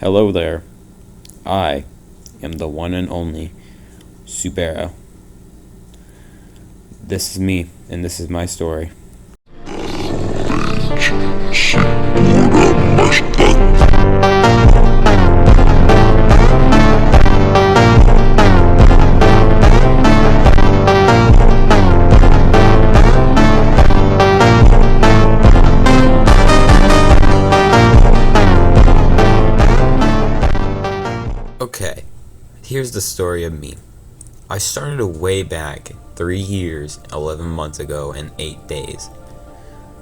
Hello there. I am the one and only Subero. This is me, and this is my story. Okay, here's the story of me. I started way back 3 years, 11 months ago, and 8 days.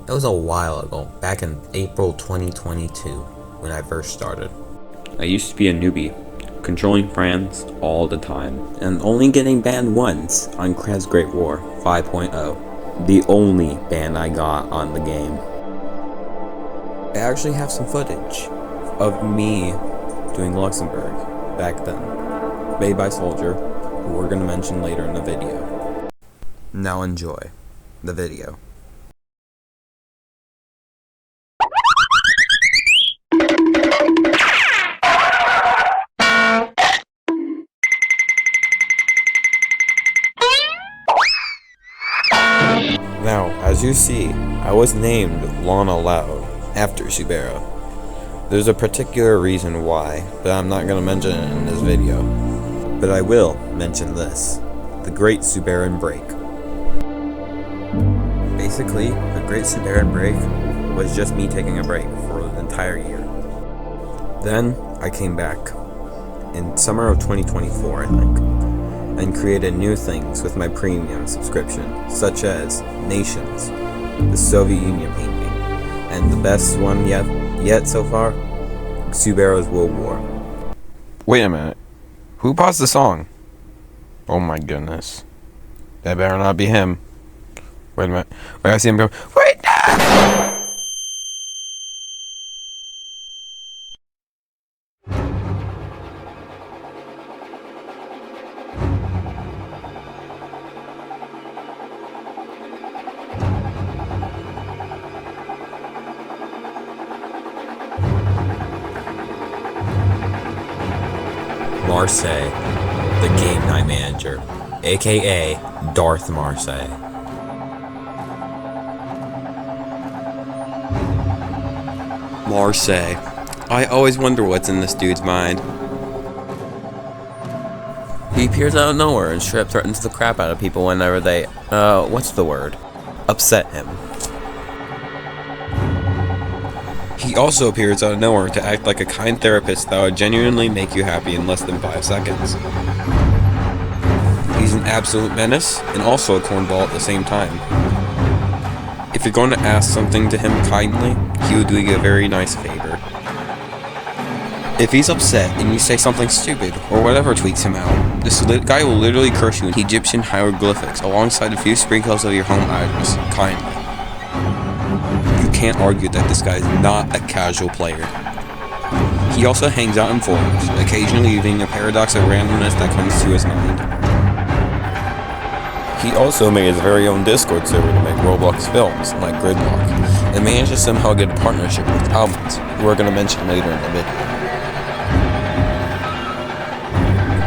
That was a while ago, back in April 2022, when I first started. I used to be a newbie, controlling friends all the time, and only getting banned once on Kraz Great War 5.0, the only ban I got on the game. I actually have some footage of me doing Luxembourg back then, made by Soldier, who we're going to mention later in the video. Now enjoy the video. Now, as you see, I was named Lana Loud after Subero. There's a particular reason why, but I'm not going to mention it in this video. But I will mention this: the Great Subaran Break. Basically, the Great Subaran Break was just me taking a break for the entire year. Then, I came back in summer of 2024, I think, and created new things with my premium subscription, such as Nations, the Soviet Union painting, and the best one yet so far, Subaro's World War. Wait a minute. Who paused the song? Oh my goodness. That better not be him. Wait a minute. Wait, I see him go. Wait! No! Marseille, the game night manager, aka Darth Marseilles. Marseille. I always wonder what's in this dude's mind. He appears out of nowhere and straight up threatens the crap out of people whenever they, what's the word? Upset him. He also appears out of nowhere to act like a kind therapist that would genuinely make you happy in less than 5 seconds. He's an absolute menace, and also a cornball at the same time. If you're going to ask something to him kindly, he will do you a very nice favor. If he's upset and you say something stupid, or whatever tweaks him out, this guy will literally curse you in Egyptian hieroglyphics alongside a few sprinkles of your home address, kindly. Can't argue that this guy is not a casual player. He also hangs out in forums, occasionally leaving a paradox of randomness that comes to his mind. He also made his very own Discord server to make Roblox films, like Gridlock, and managed to somehow get a partnership with Almonds, who we're going to mention later in the video.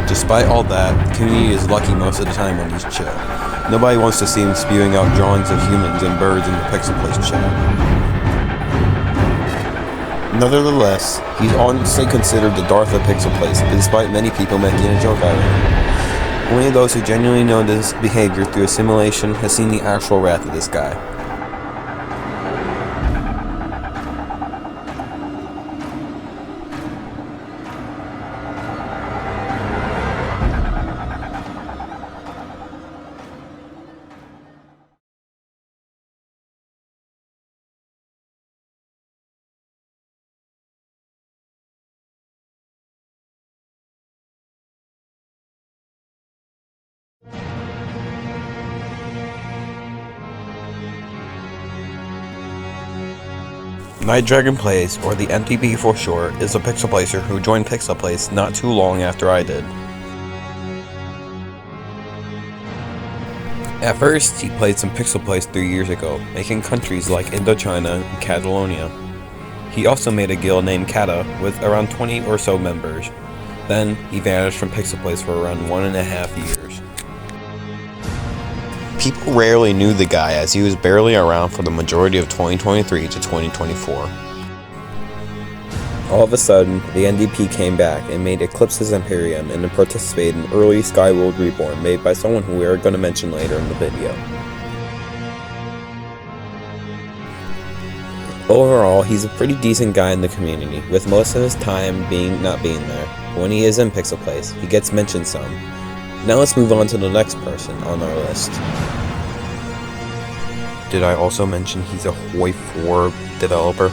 Despite all that, the community is lucky most of the time when he's chill. Nobody wants to see him spewing out drawings of humans and birds in the Pixelplacers chat. Nevertheless, he's honestly considered the Darth of Pixelplacers, despite many people making a joke out of him. Only those who genuinely know this behavior through a simulation has seen the actual wrath of this guy. Night Dragon Plays, or the TheNDP for short, is a Pixelplacer who joined Pixelplace not too long after I did. At first, he played some Pixelplace 3 years ago, making countries like Indochina and Catalonia. He also made a guild named Kata with around 20 or so members. Then, he vanished from Pixelplacers for around 1.5 years. People rarely knew the guy as he was barely around for the majority of 2023 to 2024. All of a sudden, the NDP came back and made Eclipse's Imperium and participated in early Skyworld Reborn made by someone who we are going to mention later in the video. Overall, he's a pretty decent guy in the community, with most of his time not being there. When he is in Pixelplace, he gets mentioned some. Now let's move on to the next person on our list. Did I also mention he's a Hoi 4 developer?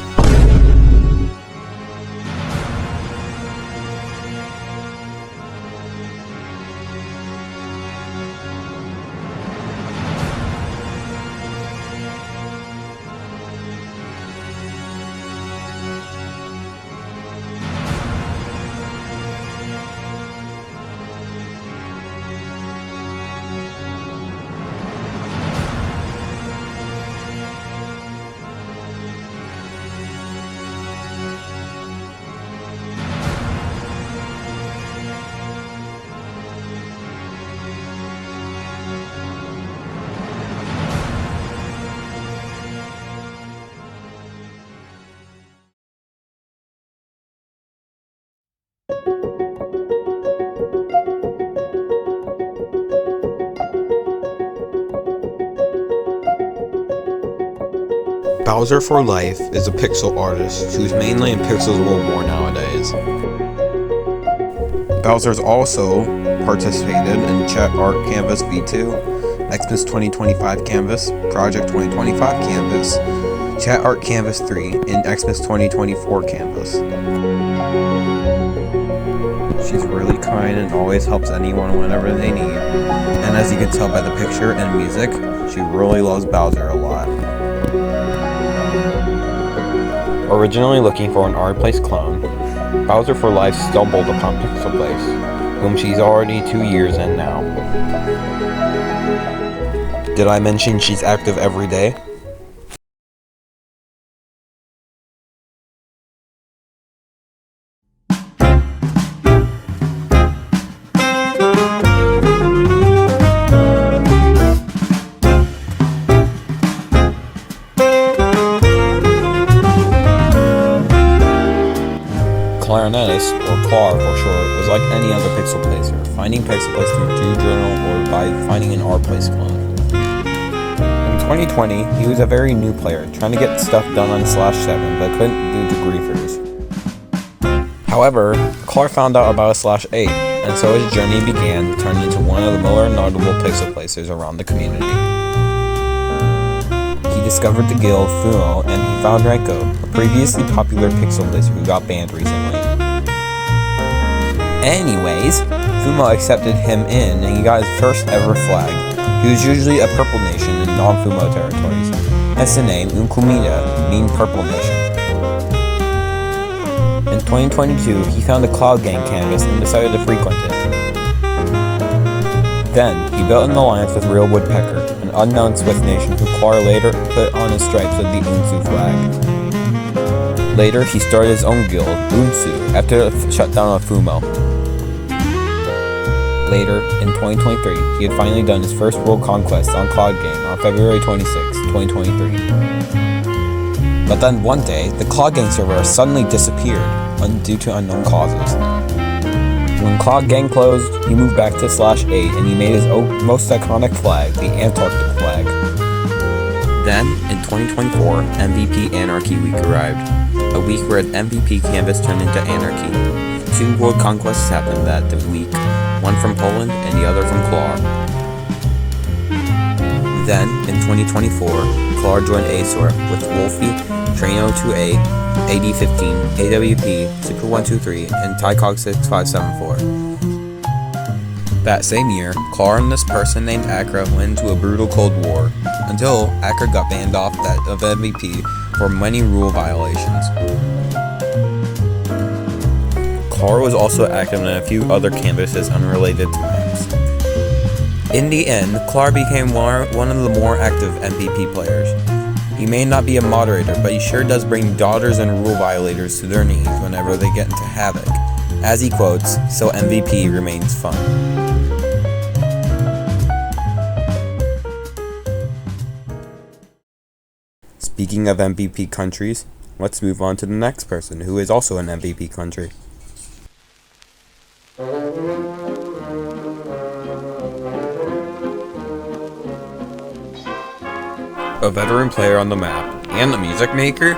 Bowser for Life is a pixel artist who's mainly in Pixels World War nowadays. Bowser's also participated in Chat Art Canvas V2, Xmas 2025 Canvas, Project 2025 Canvas, Chat Art Canvas 3, and Xmas 2024 Canvas. She's really kind and always helps anyone whenever they need. And as you can tell by the picture and music, she really loves Bowser a lot. Originally looking for an Art-Place clone, Bowser for Life stumbled upon Pixelplace, whom she's already 2 years in now. Did I mention she's active every day? Claronetus, or Clar for short, was like any other Pixelplacer, finding Pixelplace through Dude Journal or by finding an Art-Place clone. In 2020, he was a very new player, trying to get stuff done on /7, but couldn't due to griefers. However, Clar found out about a /8, and so his journey began to turn into one of the more notable Pixelplacers around the community. He discovered the guild Fumo, and he found Renko, a previously popular Pixelplacer who got banned recently. Anyways, Fumo accepted him in and he got his first ever flag. He was usually a purple nation in non-Fumo territories, hence the name Unkumida, meaning purple nation. In 2022, he found a Cloud Gang canvas and decided to frequent it. Then, he built an alliance with Real Woodpecker, an unknown Swift nation who Clar later put on his stripes with the Unsu flag. Later, he started his own guild, Unsu, after the shutdown of Fumo. Later, in 2023, he had finally done his first world conquest on Cloud Gang on February 26, 2023. But then one day, the Cloud Gang server suddenly disappeared, due to unknown causes. When Cloud Gang closed, he moved back to /8 and he made his most iconic flag, the Antarctic flag. Then, in 2024, MVP Anarchy Week arrived, a week where the MVP canvas turned into Anarchy. 2 world conquests happened that week, one from Poland and the other from Clar. Then, in 2024, Clar joined ASOR with Wolfy, Traino2A, AD15, AWP, Super123, and Tycog6574. That same year, Clar and this person named Akra went into a brutal Cold War, until Akra got banned off that of MVP for many rule violations. Clar was also active in a few other canvases unrelated to maps. In the end, Clar became one of the more active MVP players. He may not be a moderator, but he sure does bring daughters and rule violators to their knees whenever they get into havoc. As he quotes, "So MVP remains fun." Speaking of MVP countries, let's move on to the next person, who is also an MVP country. A veteran player on the map, and a music maker?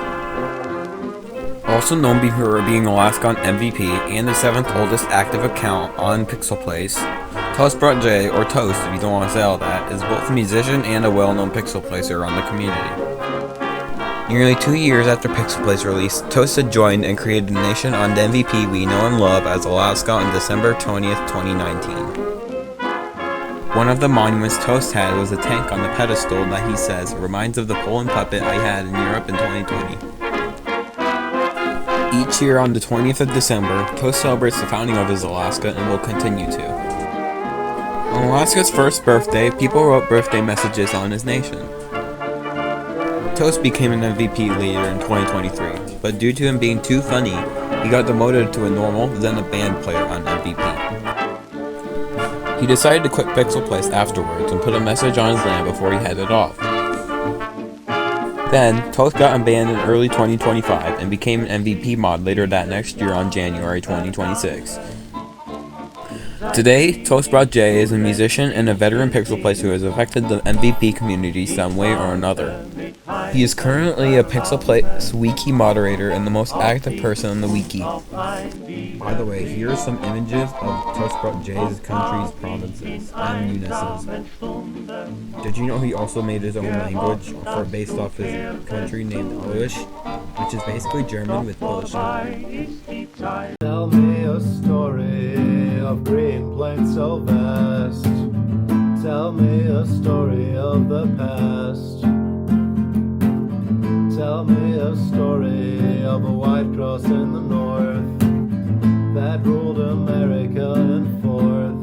Also known for being Alaska MVP and the 7th oldest active account on Pixelplace, ToastBrotJ, or Toast if you don't want to say all that, is both a musician and a well-known Pixelplacer on the community. Nearly 2 years after Pixelplace release, Toast had joined and created a nation on the MVP we know and love as Alaska on December 20th, 2019. One of the monuments Toast had was a tank on the pedestal that he says reminds of the Poland puppet I had in Europe in 2020. Each year on the 20th of December, Toast celebrates the founding of his Alaska and will continue to. On Alaska's first birthday, people wrote birthday messages on his nation. Toast became an MVP later in 2023, but due to him being too funny, he got demoted to a normal, then a band player on MVP. He decided to quit Pixelplace afterwards and put a message on his land before he headed off. Then, Toast got unbanned in early 2025 and became an MVP mod later that next year on January 2026. Today, ToastBrotJ is a musician and a veteran Pixelplacer who has affected the MVP community some way or another. He is currently a Pixelplace wiki moderator and the most active person on the wiki. By the way, here are some images of ToastBrotJ's country's provinces and municipalities. Did you know he also made his own language based off his country named Owmince, which is basically German with Polish. Tell me a story of green plains so vast. Tell me a story of the past. Tell me a story of a white cross in the north that ruled America and forth.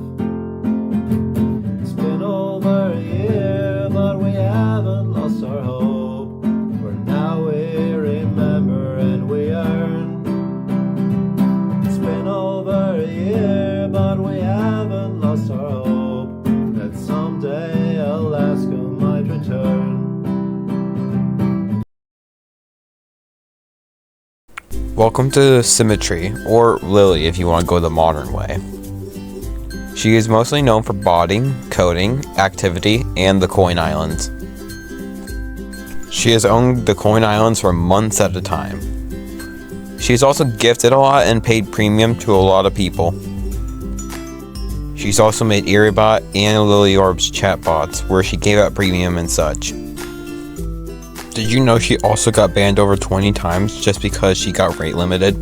It's been over a year, but we haven't lost our hope. For now we remember and we earn. It's been over a year, but we haven't lost our hope that someday Alaska might return. Welcome to Symmetry, or Lily if you want to go the modern way. She is mostly known for botting, coding, activity, and the Coin Islands. She has owned the Coin Islands for months at a time. She's also gifted a lot and paid premium to a lot of people. She's also made Erebot and LilyOrb's chatbots, where she gave out premium and such. Did you know she also got banned over 20 times just because she got rate limited?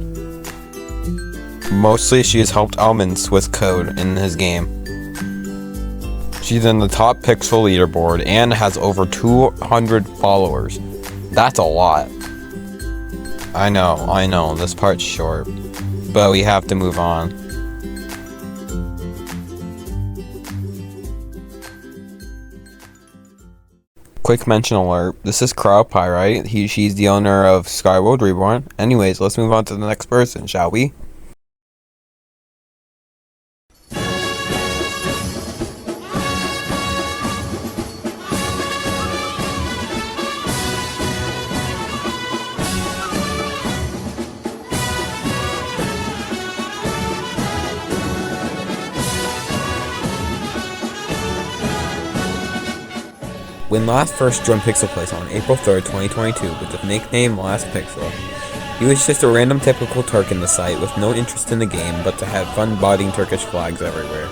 Mostly she has helped Almonds with code in his game. She's in the top pixel leaderboard and has over 200 followers. That's a lot. I know, this part's short, but we have to move on. Quick mention alert, this is Crowpyrite. She's the owner of Skyworld Reborn. Anyways, let's move on to the next person, shall we? When Last first joined Pixelplace on April 3rd, 2022 with the nickname Last Pixel, he was just a random typical Turk in the site with no interest in the game but to have fun botting Turkish flags everywhere.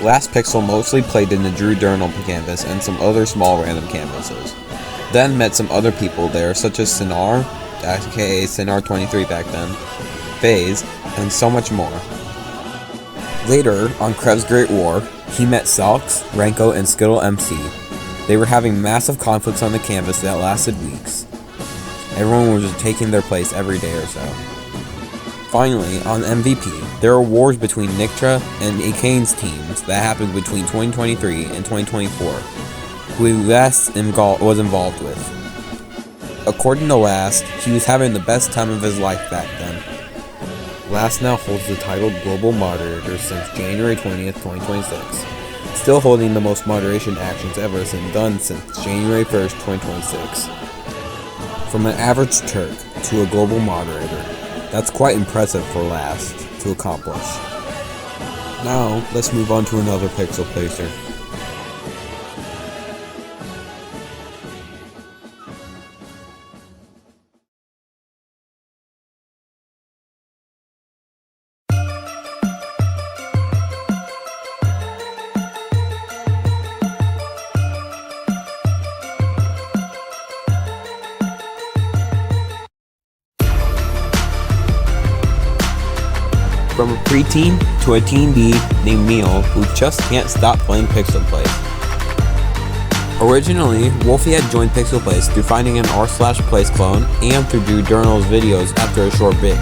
Last Pixel mostly played in the Drew Durnal canvas and some other small random canvases. Then met some other people there such as Sinar, aka Sinar23 back then, FaZe, and so much more. Later, on Krev's Great War, he met Salks, Renko, and Skittle MC. They were having massive conflicts on the canvas that lasted weeks. Everyone was just taking their place every day or so. Finally, on MVP, there were wars between Nictra and Akane's teams that happened between 2023 and 2024, who West was involved with. According to Last, he was having the best time of his life back then. Last now holds the title Global Moderator since January 20th, 2026, still holding the most moderation actions ever done since January 1st, 2026. From an average Turk to a global moderator, that's quite impressive for Last to accomplish. Now, let's move on to another Pixelplacer. From a preteen to a teen B named Neil who just can't stop playing Pixelplace. Originally, Wolfie had joined Pixelplace through finding an r/place clone and through Journal's videos after a short break.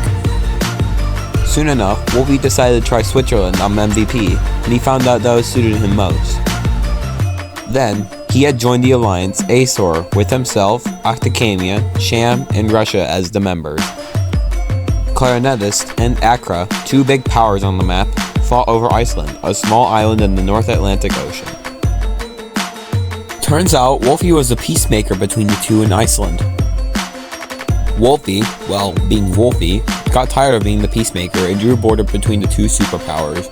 Soon enough, Wolfie decided to try Switzerland on MVP, and he found out that was suited him most. Then, he had joined the Alliance Azor with himself, Octacamia, Sham, and Russia as the members. Claronetus and Accra, two big powers on the map, fought over Iceland, a small island in the North Atlantic Ocean. Turns out, Wolfie was a peacemaker between the two in Iceland. Wolfie, well, being Wolfie, got tired of being the peacemaker and drew a border between the two superpowers.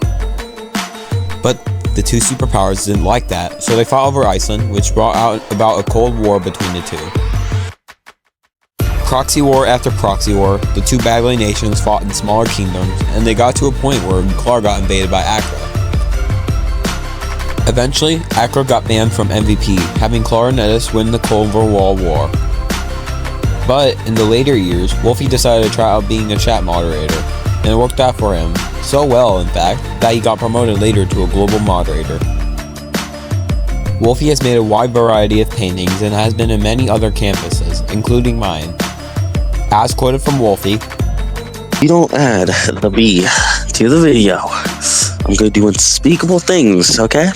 But the two superpowers didn't like that, so they fought over Iceland, which brought about a cold war between the two. Proxy war after proxy war, the two battling nations fought in smaller kingdoms, and they got to a point where Clar got invaded by Accra. Eventually, Accra got banned from MVP, having Claronetus win the Cold War. But in the later years, Wolfie decided to try out being a chat moderator, and it worked out for him, so well in fact, that he got promoted later to a global moderator. Wolfie has made a wide variety of paintings and has been in many other campuses, including mine. As quoted from Wolfie, "You don't add the B to the video. I'm gonna do unspeakable things, okay?"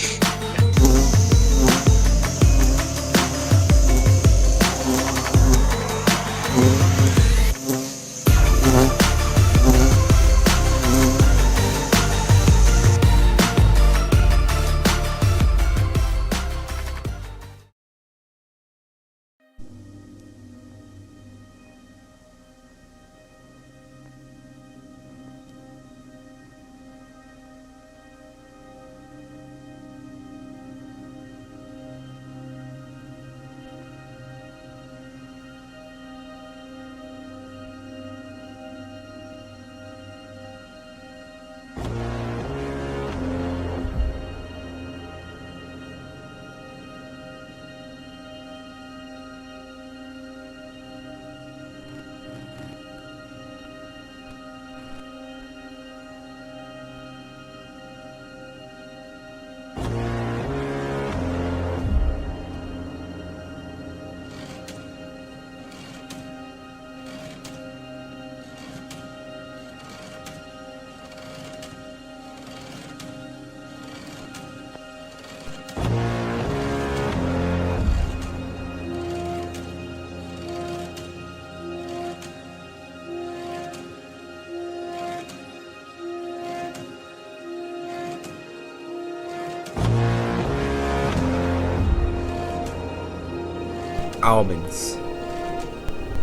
Almonds.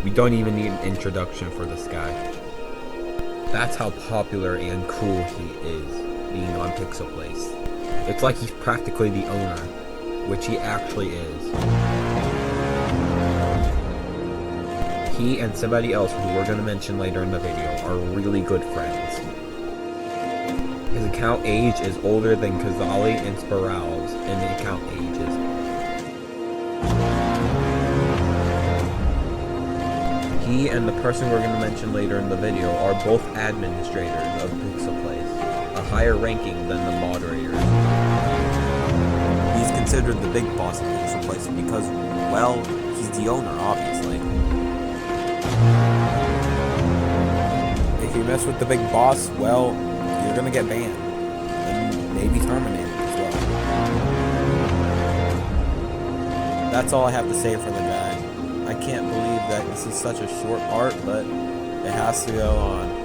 We don't even need an introduction for this guy. That's how popular and cool he is, being on Pixelplace. It's like he's practically the owner, which he actually is. He and somebody else who we're going to mention later in the video are really good friends. His account age is older than Kazali and Subarro's in the account ages. He and the person we're going to mention later in the video are both administrators of Pixelplace, a higher ranking than the moderators. He's considered the big boss of Pixelplace because, well, he's the owner, obviously. If you mess with the big boss, well, you're gonna get banned. And maybe terminated as well. That's all I have to say for the guy. I I can't believe that this is such a short part, but it has to go on.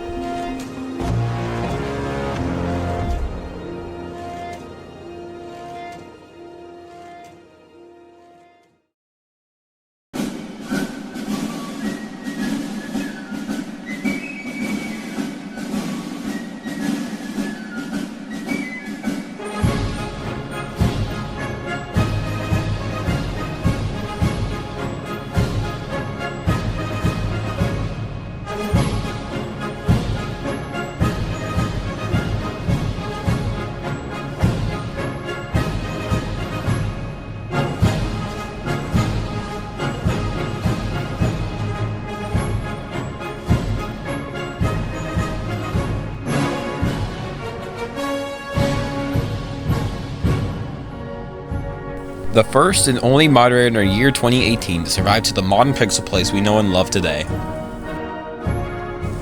The first and only moderator in our year 2018 to survive to the modern pixel place we know and love today.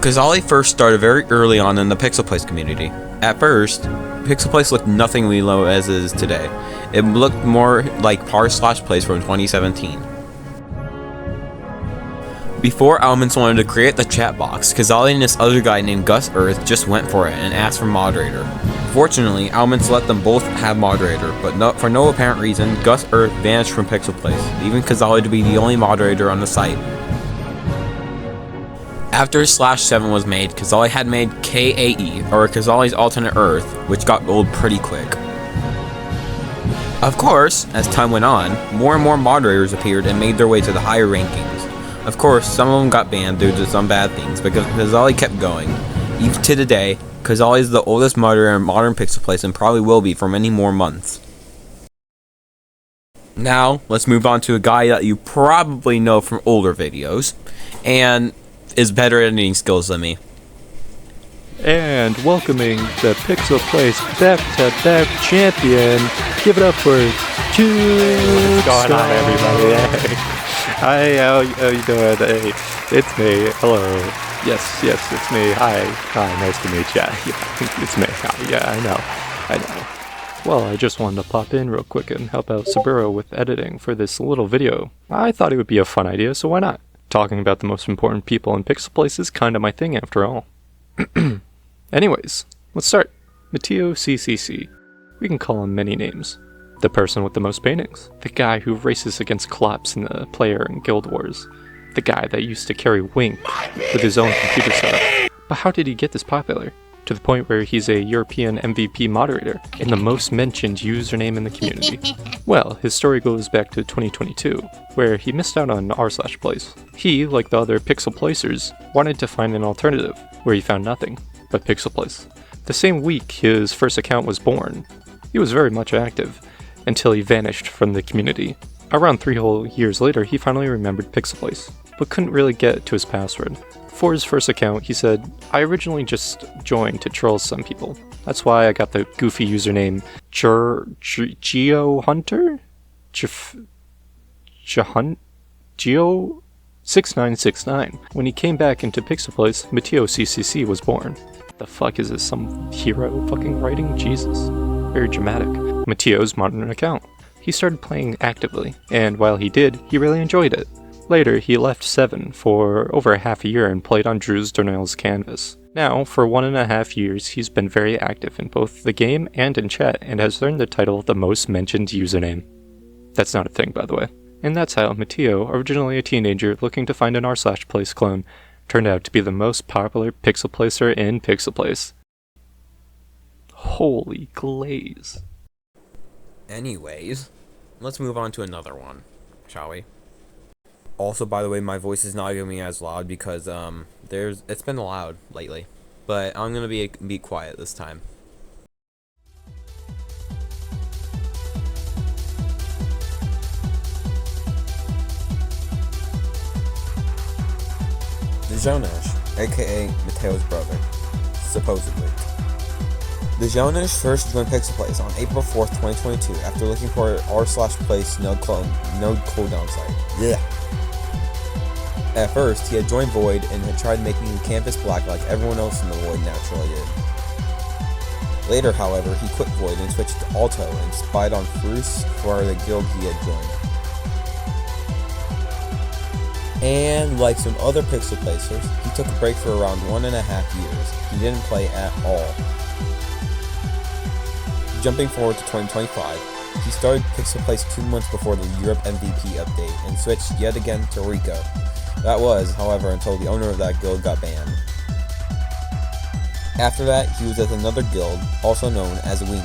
Kazali first started very early on in the pixel place community. At first, pixel place looked nothing we know as it is today. It looked more like par/place from 2017. Before Owmince wanted to create the chat box, Kazali and this other guy named Gus Earth just went for it and asked for moderator. Fortunately, Owmince let them both have moderator, but for no apparent reason, Gus Earth vanished from Pixel Place, leaving Kazali to be the only moderator on the site. After /7 was made, Kazali had made KAE, or Kazali's Alternate Earth, which got old pretty quick. Of course, as time went on, more and more moderators appeared and made their way to the higher rankings. Of course, some of them got banned due to some bad things, but Kazali kept going. Even to today, Kazali is the oldest moderator in modern Pixel Place and probably will be for many more months. Now, let's move on to a guy that you probably know from older videos, and is better at editing skills than me. And welcoming the Pixel Place back-to-back champion, give it up for Cubestar. What's going on, everybody? Hi, how you doing? Hey, it's me. Hello. Yes, it's me. Hi, nice to meet ya. Yeah, it's me. Hi, yeah, I know. Well, I just wanted to pop in real quick and help out Subero with editing for this little video. I thought it would be a fun idea, so why not? Talking about the most important people in Pixel Place is kinda my thing after all. Anyways, let's start. Matio CCC. We can call him many names. The person with the most paintings. The guy who races against Klops in the player and guild wars. The guy that used to carry Wink with his own computer setup. But how did he get this popular? To the point where he's a European MVP moderator and the most mentioned username in the community. Well, his story goes back to 2022, where he missed out on r/place. He, like the other Pixelplacers, wanted to find an alternative, where he found nothing but Pixel Place. The same week his first account was born. He was very much active, until he vanished from the community. Around 3 whole years later, he finally remembered Pixel Place, but couldn't really get to his password. For his first account, he said, I originally just joined to troll some people. That's why I got the goofy username Geo Geo 6969. When he came back into Pixel Place, Matio CCC was born. The fuck is this, some hero fucking writing? Jesus. Very dramatic. Matio's modern account. He started playing actively, and while he did, he really enjoyed it. Later, he left 7 for over half a year and played on Drew's Darnell's canvas. Now, for 1.5 years, he's been very active in both the game and in chat, and has earned the title the most mentioned username. That's not a thing, by the way. And that's how Matio, originally a teenager looking to find an r/place clone, turned out to be the most popular Pixel Placer in Pixel Place. Holy glaze. Anyways, let's move on to another one, shall we? Also, by the way, my voice is not gonna be as loud because it's been loud lately, but I'm gonna be quiet this time. Djaownej, aka Mateo's brother, supposedly. Djaownej first joined Pixel Place on April 4th, 2022 after looking for an r/place node cooldown site. Yeah. At first, he had joined Void and had tried making Canvas black like everyone else in the Void naturally did. Later, however, he quit Void and switched to Alto and spied on Fruce for the guild he had joined. And like some other Pixelplacers, he took a break for around 1.5 years. He didn't play at all. Jumping forward to 2025, he started Pixelplace 2 months before the Europe MVP update and switched yet again to Rico. That was, however, until the owner of that guild got banned. After that, he was at another guild, also known as Wink.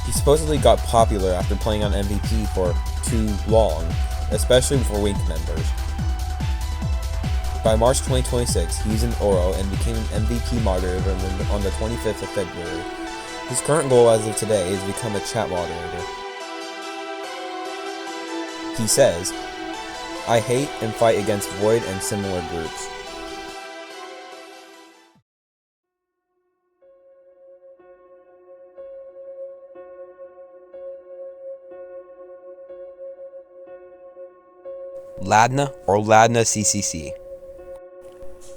He supposedly got popular after playing on MVP for too long, especially for Wink members. By March 2026, he's in Oro and became an MVP moderator on the 25th of February. His current goal as of today is to become a chat moderator. He says, "I hate and fight against Void and similar groups." Ladne or Ladne CCC.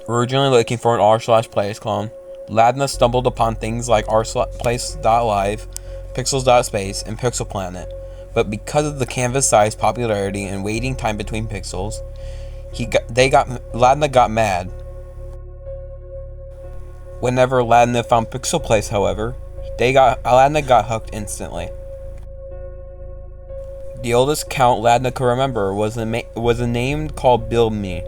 Originally looking for an r/plays clone, Ladne stumbled upon things like r/place.live, pixels.space, and Pixel Planet, but because of the canvas size, popularity, and waiting time between pixels, Ladne got mad. Whenever Ladne found Pixelplace, however, Ladne got hooked instantly. The oldest account Ladne could remember was a name called Build Me.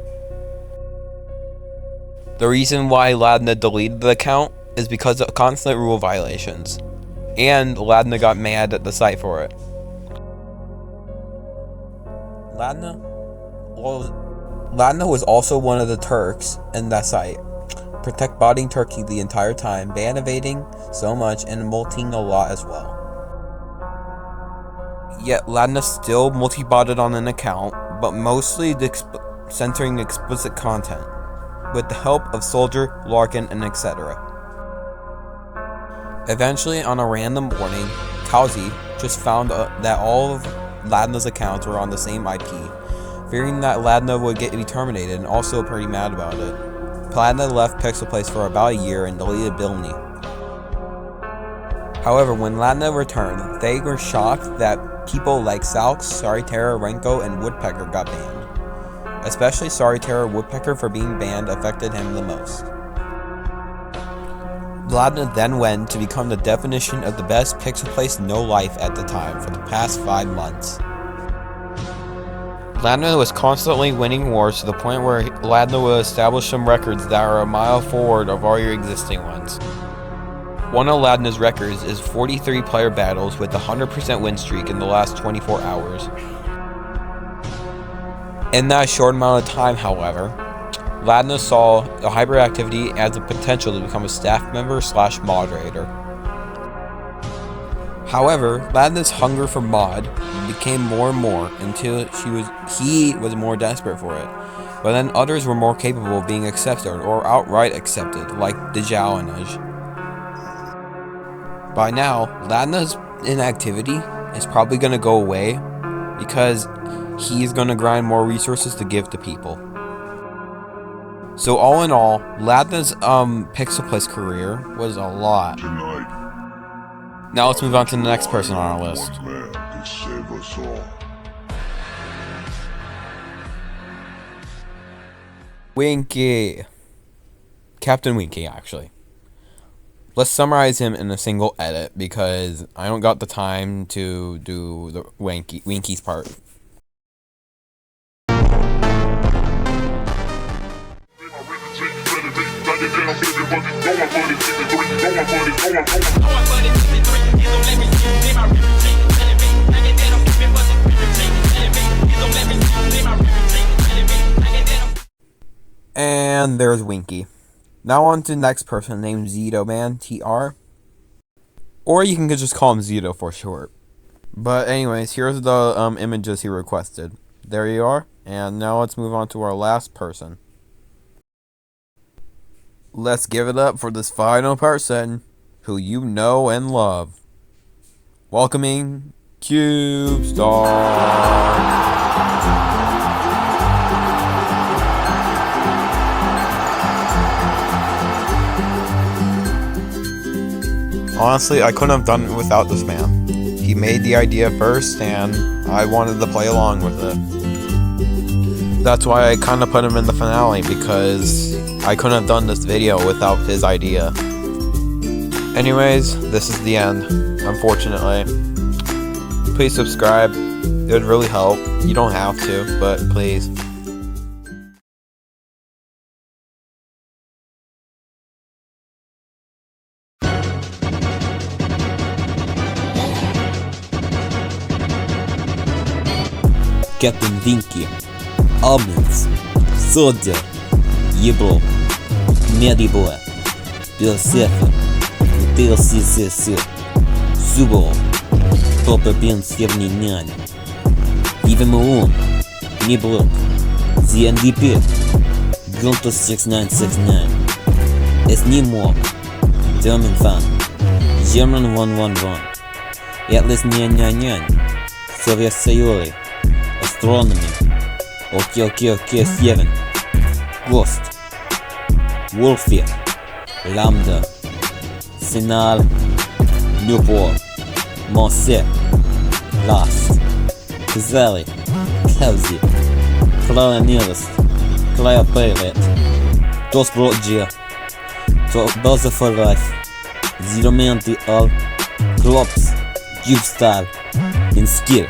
The reason why Ladne deleted the account is because of constant rule violations, and Ladne got mad at the site for it. Ladne was also one of the Turks in that site. Protect botting Turkey the entire time, ban evading so much, and multing a lot as well. Yet Ladne still multi-botted on an account, but mostly censoring explicit content, with the help of Soldier, Larkin, and etc. Eventually, on a random morning, Kazali just found that all of Ladne's accounts were on the same IP, fearing that Ladne would be terminated and also pretty mad about it. Ladne left Pixelplace for about a year and deleted Bilny. However, when Ladne returned, they were shocked that people like Salks, Saritera, Renko, and Woodpecker got banned. Especially Saritera Woodpecker for being banned affected him the most. Ladne then went to become the definition of the best Pixelplace no-life at the time for the past 5 months. Ladne was constantly winning wars to the point where Ladne will establish some records that are a mile forward of all your existing ones. One of Ladne's records is 43 player battles with a 100% win streak in the last 24 hours. In that short amount of time, however, Ladne saw the hyperactivity as a potential to become a staff member/moderator. However, Ladne's hunger for mod became more and more until he was more desperate for it. But then others were more capable of being accepted or outright accepted, like Djaownej. By now, Ladne's inactivity is probably going to go away because he's going to grind more resources to give to people. So all in all, Ladne's Pixelplace career was a lot. Now let's move on to the next person on our list. Winky. Captain Winky, actually. Let's summarize him in a single edit because I don't got the time to do the Winky's part. And there's Winky. Now on to the next person named Zito Man, TR. Or you can just call him Zito for short. But anyways, here's the images he requested. There you are. And now let's move on to our last person. Let's give it up for this final person who you know and love. Welcoming Cubestar. Honestly, I couldn't have done it without this man. He made the idea first, and I wanted to play along with it. That's why I kind of put him in the finale, because I couldn't have done this video without his idea. Anyways, this is the end, unfortunately. Please subscribe, it would really help. You don't have to, but please. Captain Vinky, Owmince, Soldier, Yebro, Mediboy, Pixelplacers, TheNDP, Subero, ToastBrotJ, Ivemo, Nibro, TheNDP, Gunto 6969, Esnimo, German Fan, German 111, Atlas Nyan Nyan Nyan, Soviet Sayuri, Astronomy, OK 7, Ghost, Wolfie, Lambda, Sinal, Newport, Marseille, Last, Kazali, Kelsey, Claronetus, ToastBrotJ, Buzzer for Life, Zero Mental, Cubestar, and Skill.